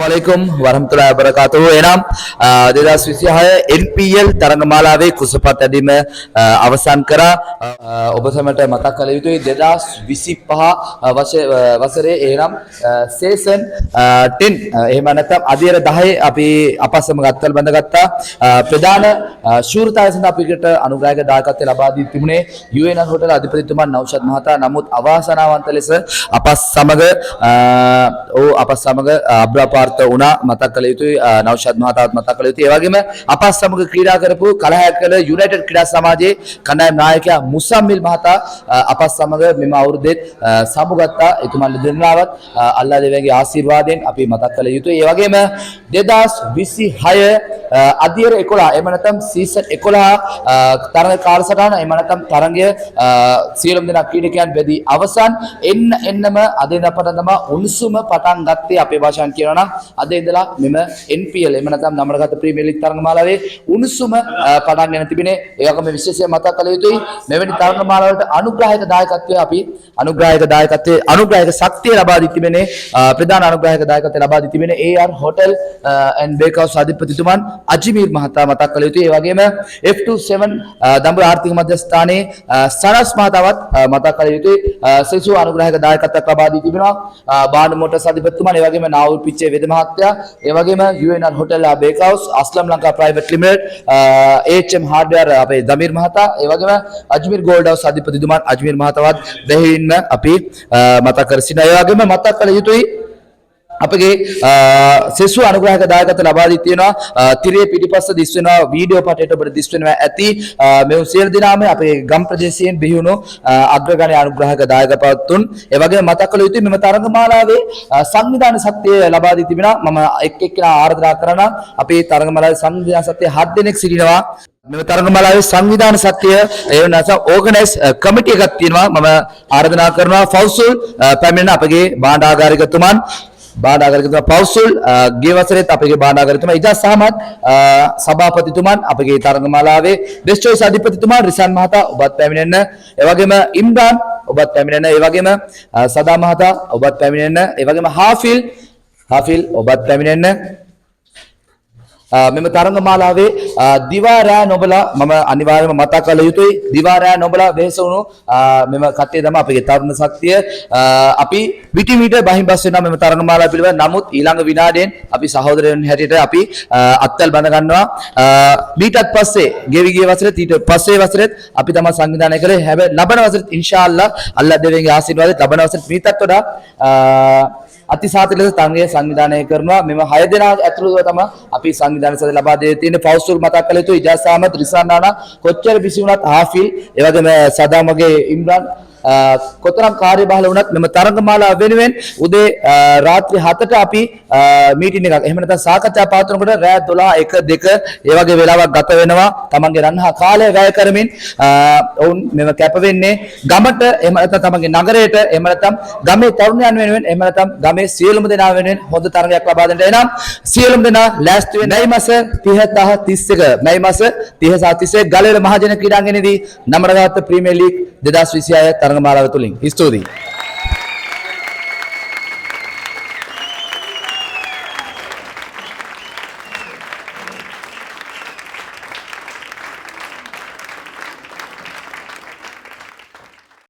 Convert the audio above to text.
Assalamualaikum warahmatullahi wabarakatuh. එනම් 2026 NPL තරඟමාලාවේ කුසපත් ඇදීම අවසන් කරා. ඔබ සැමට මතක් කළ යුතුයි 2025 වසරේ එනම් සීසන් 10 එහෙම නැත්නම් අධීර 10 අපි අප සමග අත්වල බඳගත්තා. ප්‍රධාන ශූරතාවය සඳහා අපිට අනුග්‍රහක දායකත්වය ලබා දී තිබුණේ UNR හෝටල් අධිපතිතුමා නෞෂද් මහතා. නමුත් අවාසනාවන්ත ලෙස අප සමග අබ්‍රපාර්ථ වුණා. මතක් කළ යුතුයි නෞෂද් මහතාවත් මතක් කළ යුතුයි. ඒ වගේම අප සමග ක්‍රීඩා කරපු කලහයක් කළ යුනයිටඩ් ක්‍රීඩා සමාජයේ කණ්ඩායම් නායකයා මුසම්මිල් මහතා අප සමග මෙම අවුරුද්දේ සමුගත්තා. එතුමන් දෙදෙනාවත් අල්ලා දෙවියන්ගේ ආශිර්වාදයෙන් අපි මතක් කළ යුතුයි. ඒ වගේම 2026 අධීර 11 එහෙම නැත්නම් සීසන් 11 තරඟ කාලසටහන එහෙම නැත්නම් තරඟය සියලුම දෙනා ක්‍රීඩකයන් බෙදී අවසන් එන්නම අද ඉඳන් පටන් තමයි උණුසුම පටන් ගත්තේ. අපේ භාෂාවෙන් කියනවා නම් අද ඉඳලා මෙම NPL එහෙම නැත්නම් නමරගත ප්‍රීමියර් ලීග් තරඟමාලාවේ උණුසුම පටන් ගෙන තිබෙනේ. ඒ වගේම විශේෂයෙන් මතක් කළ යුතුයි මෙවැනි තරඟමාලාවලට අනුග්‍රහක ශක්තිය ලබා දී තිබෙනේ. ප්‍රධාන අනුග්‍රහක දායකත්වය ලබා දී තිබෙනේ AR hotel and bake house අධිපතිතුමන් අජිමීර් මහතා මතක් කළ යුතුයි. ඒ වගේම F27 දඹුල්ල ආර්ථික මධ්‍යස්ථානයේ සනස් මහතාවත් මතක් කළ යුතුයි. සෙසු අනුග්‍රහක දායකත්වයක් ලබා දී තිබෙනවා. බාණ්ඩ මොටර්ස් අධිපතිතුමන් ඒ වගේම නාවුල් පිච්චේ වෙද මහත්තයා ඒ වගේම UNR hotel bake house Aslam Lanka private limited HM hardware අපේ දමීර් මහතා ඒ වගේම අජ්මීර් ගෝල්ඩ් හවුස් අධිපතිතුමන් අජ්මීර් මහතාවත් දෙහිින්ම අපි මතක් කර සිටිනවා. ඒ වගේම මතක් කළ යුතුයි අපගේ සෙසු අනුග්‍රහක දායකත්ව ලබා දී තියෙනවා. තිරේ පිටිපස්ස දිස් වෙනවා වීඩියෝ පටයට ඔබට දිස් වෙනවා ඇති. මේ සියලු දෙනාම අපේ ගම් ප්‍රදේශයෙන් බිහි වුණු අග්‍රගණ්‍ය අනුග්‍රහක දායකපවතුන්. ඒ වගේම මතක් කළ යුතුයි මෙම තරඟමාලාවේ සංවිධාන ශක්තිය ලබා දී තිබෙනවා. මම එක්කෙනා ආරාධනා කරනවා අපේ තරඟමාලාවේ සංවිධාන ශක්තිය 7 දෙනෙක් සිටිනවා. මෙම තරඟමාලාවේ සංවිධාන ශක්තිය ඒ වෙනස ඕගනයිස් කමිටි එකක් තියෙනවා. මම ආරාධනා කරනවා ෆෞසුල් පැමිණෙන අපගේ භාණ්ඩාගාරිකතුමන් පෞසුල් ගේ වසරේත් අපගේ භාණ්ඩාගාරිකතුමා ඉජාස් අහමද් සභාපතිතුමන් අපගේ තරඟමාලාවේ බෙස්ට් චොයිස් අධිපතිතුමා රිසන් මහතා ඔබත් පැමිණෙන්න. ඒ වගේම ඉම්රාන් ඔබත් පැමිණෙන්න. ඒ වගේම සදා මහතා ඔබත් පැමිණෙන්න. ඒ වගේම හාෆිල් ඔබත් පැමිණෙන්න. මෙම තරඟමාලාවේ දිවා රෑ නොබලා මම අනිවාර්යයෙන්ම මතක් කළ යුතුයි. දිවා රෑ නොබලා වෙහෙස වුණු මෙම කට්ටිය තමයි අපගේ තරුණ ශක්තිය. අපි විටිමිට බහිම්බස් වෙනවා මෙම තරඟමාලාව පිළිබඳ. නමුත් ඊළඟ විනාඩියෙන් අපි සහෝදරයන් හැටියට අපි අත්වල බඳ ගන්නවා. ඊටත් පස්සේ ගෙවි ගිය වසරේ ඊට පස්සේ වසරෙත් අපි තමයි සංවිධානය කරේ. හැබැයි ලබන වසරෙත් ඉන්ෂාඅල්ලා අල්ලාහ් දෙවියන්ගේ ආශිර්වාදයෙන් ලබන වසරෙත් ඊටත් වඩා අතිසාති ලෙස තරඟය සංවිධානය කරනවා. මෙම 6 දෙනා ඇතුළුව තමයි අපි සංවිධානය සද ලබා දෙන්නේ තියෙන්නේ. ෆෞසුල් මතක් කළ යුතුයි ඉජාස් අහමද් රිසාන් නානා කොච්චර බිසි වුණත් හාෆිල් ඒ වගේම සදාමගේ ඉම්රාන් කොතරම් කාර්යබහුල වුණත් මෙම තරඟමාලාව වෙනුවෙන් උදේ රාත්‍රී 7ට අපි මීටින් එකක් එහෙම නැත්නම් සාකච්ඡා පවත්වනකොට රෑ 12 1 2 ඒ වගේ වෙලාවක් ගත වෙනවා. තමන්ගේ රන්හා කාලය වැය කරමින් ඔවුන් මෙම කැප වෙන්නේ ගමට එහෙම නැත්නම් තමන්ගේ නගරයට එහෙම නැත්නම් ගමේ තරුණයන් වෙනුවෙන් එහෙම නැත්නම් ගමේ සියලුම දෙනා වෙනුවෙන් හොඳ තරගයක් ලබා දෙන්න. එනම් සියලුම දෙනා ලෑස්ති වෙන්න. මැයි මාස 30 මැයි මාස 30 ගලේල මහජන ක්‍රීඩාංගණයේදී නමරගත ප්‍රීමියර් ලීග් 2026 තරඟමාලාව තුලින් ස්තුතියි.